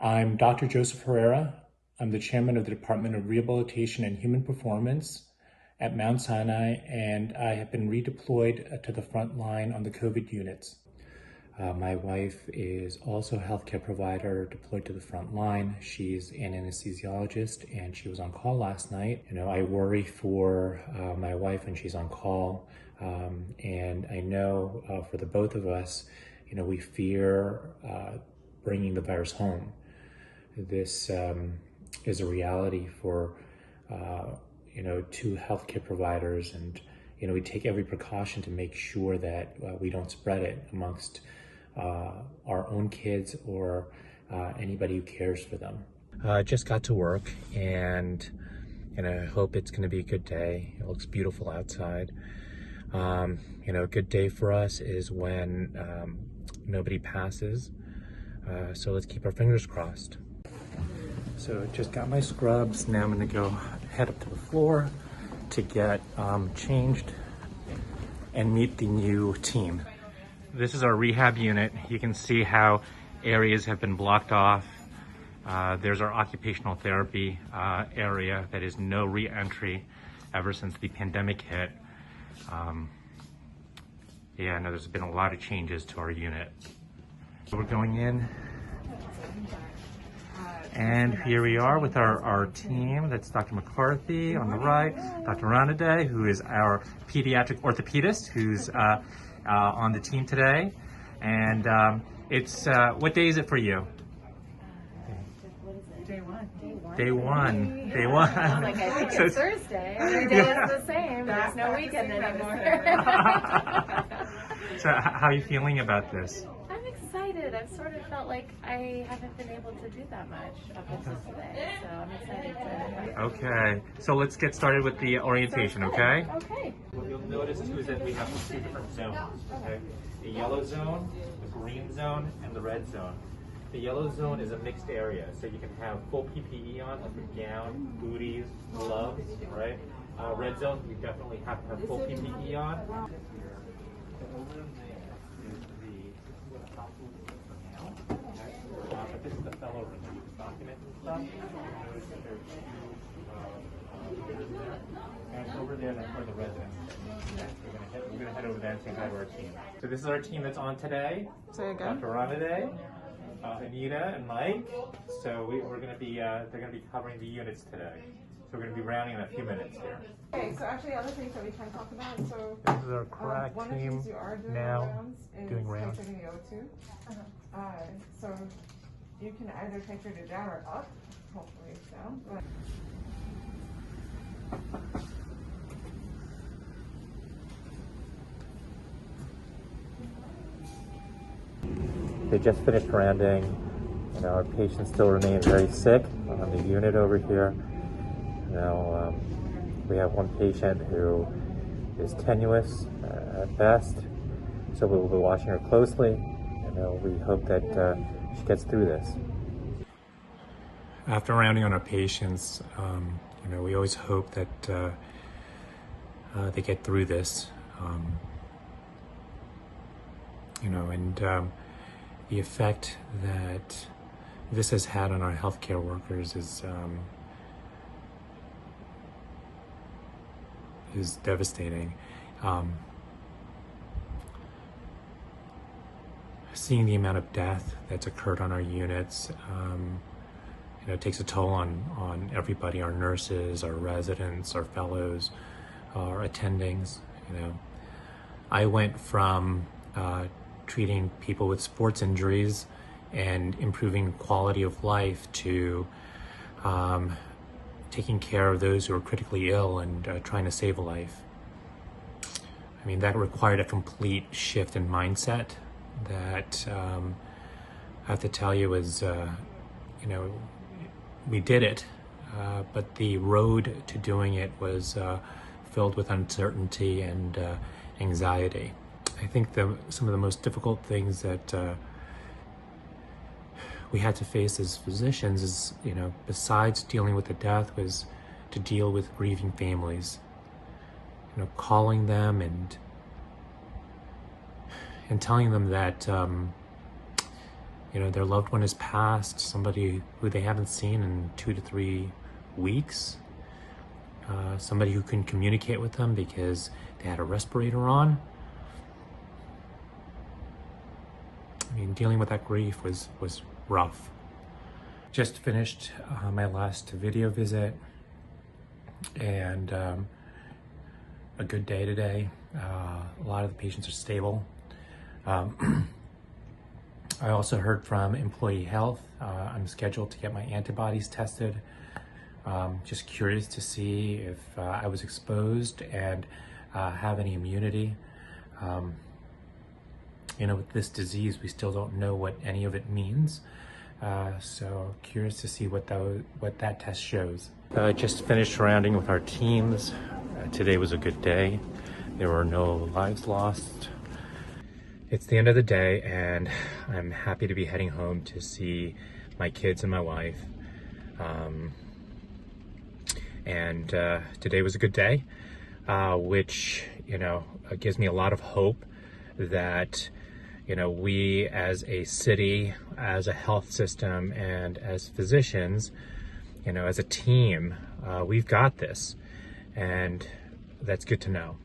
I'm Dr. Joseph Herrera. I'm the chairman of the Department of Rehabilitation and Human Performance at Mount Sinai, and I have been redeployed to the front line on the COVID units. My wife is also a healthcare provider deployed to the front line. She's an anesthesiologist and she was on call last night. I worry for my wife when she's on call. And I know for the both of us, we fear bringing the virus home. This is a reality for, two healthcare providers, and, we take every precaution to make sure that we don't spread it amongst our own kids or anybody who cares for them. I just got to work, and I hope it's going to be a good day. It looks beautiful outside. A good day for us is when nobody passes. So let's keep our fingers crossed. So just got my scrubs. Now I'm going to go head up to the floor to get changed and meet the new team. This is our rehab unit. You can see how areas have been blocked off. There's our occupational therapy area that is no re-entry ever since the pandemic hit. I know there's been a lot of changes to our unit. So we're going in, and here we are with our team. That's Dr. McCarthy on the right, Dr. Ranade, who is our pediatric orthopedist, who's on the team today. And it's, what day is it for you? Day one. Day one. Day one. I was like, I think it's Thursday. Every day is the same. There's no weekend anymore. So how are you feeling about this? I'm excited. I've sort of felt like I haven't been able to do that much up until today. So I'm excited to... Okay. So let's get started with the orientation, okay? Okay. What you'll notice too is that we have two different zones, okay? The yellow zone, the green zone, and the red zone. The yellow zone is a mixed area, so you can have full PPE on, like a gown, booties, gloves, right? Red zone, you definitely have to have full PPE on. Over there is the hospital for now, okay? But this is the fellow room, you can document and stuff. Notice that there's two chairs there. And over there, that's where the residents are. Okay? We're gonna head over there and say hi to our team. So this is our team that's on today. Say again. Dr. Ranade. Anita and Mike. So we're going to be, they're going to be covering the units today. So we're going to be rounding in a few minutes here. Okay, so actually other things that we can talk about. So this is our crack one of the team things you are doing now rounds is doing rounds. taking the O2. So you can either titrate it down or up. Hopefully it's down. But They just finished rounding. Our patient still remains very sick on the unit over here. We have one patient who is tenuous at best, so we'll be watching her closely. We hope that she gets through this. After rounding on our patients, we always hope that they get through this. The effect that this has had on our healthcare workers is devastating. Seeing the amount of death that's occurred on our units, it takes a toll on everybody, our nurses, our residents, our fellows, our attendings. I went from treating people with sports injuries and improving quality of life to taking care of those who are critically ill and trying to save a life. That required a complete shift in mindset that I have to tell you was, we did it, but the road to doing it was filled with uncertainty and anxiety. I think some of the most difficult things that we had to face as physicians is, besides dealing with the death, was to deal with grieving families. Calling them and telling them that, their loved one has passed, somebody who they haven't seen in 2 to 3 weeks, somebody who couldn't communicate with them because they had a respirator on. I mean, dealing with that grief was rough. Just finished my last video visit, and a good day today. A lot of the patients are stable. I also heard from employee health. I'm scheduled to get my antibodies tested. Just curious to see if I was exposed and have any immunity. With this disease, we still don't know what any of it means. So curious to see what that test shows. Just finished rounding with our teams. Today was a good day. There were no lives lost. It's the end of the day, and I'm happy to be heading home to see my kids and my wife. Today was a good day, which, gives me a lot of hope that, we as a city, as a health system, and as physicians, as a team, we've got this, and that's good to know.